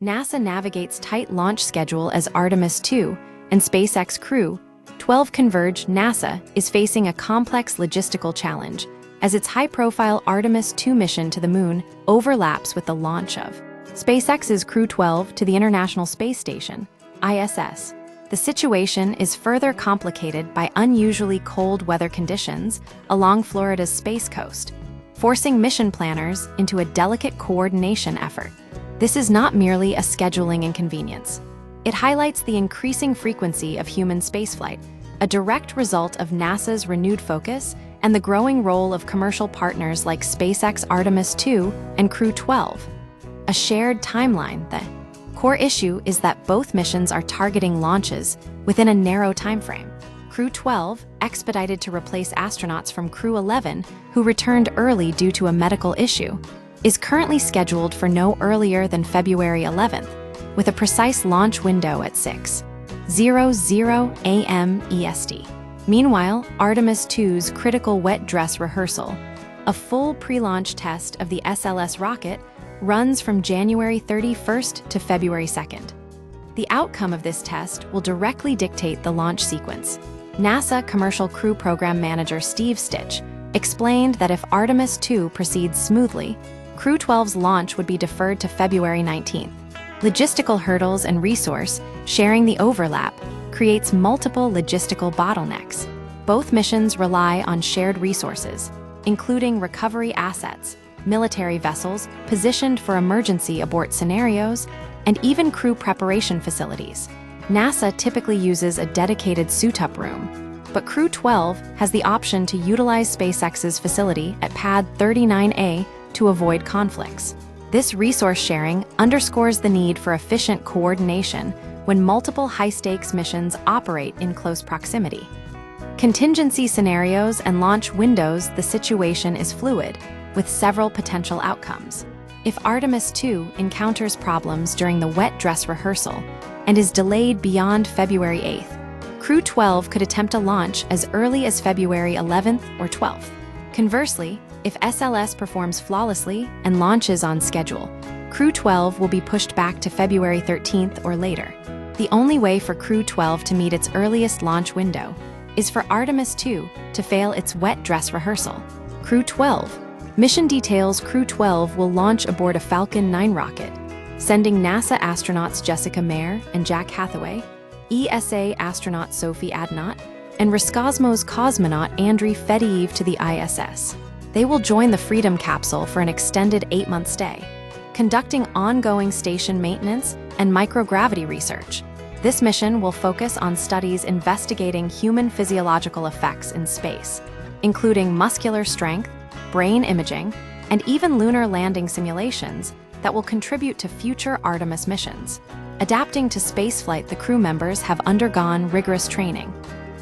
NASA navigates tight launch schedule as Artemis 2 and SpaceX Crew-12 Converge. NASA is facing a complex logistical challenge as its high-profile Artemis 2 mission to the Moon overlaps with the launch of SpaceX's Crew-12 to the International Space Station, ISS. The situation is further complicated by unusually cold weather conditions along Florida's Space Coast, forcing mission planners into a delicate coordination effort. This is not merely a scheduling inconvenience. It highlights the increasing frequency of human spaceflight, a direct result of NASA's renewed focus and the growing role of commercial partners like SpaceX Artemis 2 and Crew-12. A shared timeline. The core issue is that both missions are targeting launches within a narrow timeframe. Crew-12, expedited to replace astronauts from Crew-11 who returned early due to a medical issue, is currently scheduled for no earlier than February 11th, with a precise launch window at 6:00 a.m. EST. Meanwhile, Artemis 2's critical wet dress rehearsal, a full pre-launch test of the SLS rocket, runs from January 31st to February 2nd. The outcome of this test will directly dictate the launch sequence. NASA Commercial Crew Program Manager Steve Stitch explained that if Artemis 2 proceeds smoothly, Crew-12's launch would be deferred to February 19th. Logistical hurdles and resource sharing. The overlap creates multiple logistical bottlenecks. Both missions rely on shared resources, including recovery assets, military vessels positioned for emergency abort scenarios, and even crew preparation facilities. NASA typically uses a dedicated suit-up room, but Crew-12 has the option to utilize SpaceX's facility at Pad 39A to avoid conflicts. This resource sharing underscores the need for efficient coordination when multiple high-stakes missions operate in close proximity. Contingency scenarios and launch windows. The situation is fluid, with several potential outcomes. If Artemis 2 encounters problems during the wet dress rehearsal and is delayed beyond February 8th, Crew-12 could attempt a launch as early as February 11th or 12th. Conversely, if SLS performs flawlessly and launches on schedule, Crew-12 will be pushed back to February 13th or later. The only way for Crew-12 to meet its earliest launch window is for Artemis 2 to fail its wet dress rehearsal. Crew-12 mission details. Crew-12 will launch aboard a Falcon 9 rocket, sending NASA astronauts Jessica Meir and Jack Hathaway, ESA astronaut Sophie Adnot, and Roscosmos cosmonaut Andriy Fedyaev to the ISS. They will join the Freedom capsule for an extended 8-month stay, conducting ongoing station maintenance and microgravity research. This mission will focus on studies investigating human physiological effects in space, including muscular strength, brain imaging, and even lunar landing simulations that will contribute to future Artemis missions. Adapting to spaceflight, the crew members have undergone rigorous training,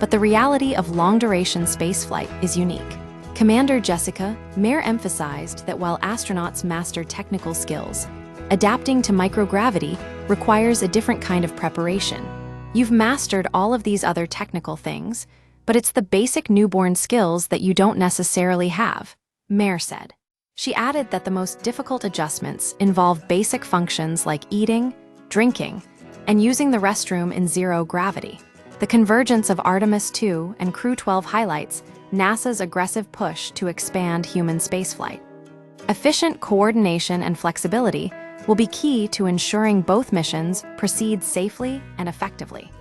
but the reality of long-duration spaceflight is unique. Commander Jessica Meir emphasized that while astronauts master technical skills, adapting to microgravity requires a different kind of preparation. You've mastered all of these other technical things, but it's the basic newborn skills that you don't necessarily have, Meir said. She added that the most difficult adjustments involve basic functions like eating, drinking, and using the restroom in zero gravity. The convergence of Artemis 2 and Crew-12 highlights NASA's aggressive push to expand human spaceflight. Efficient coordination and flexibility will be key to ensuring both missions proceed safely and effectively.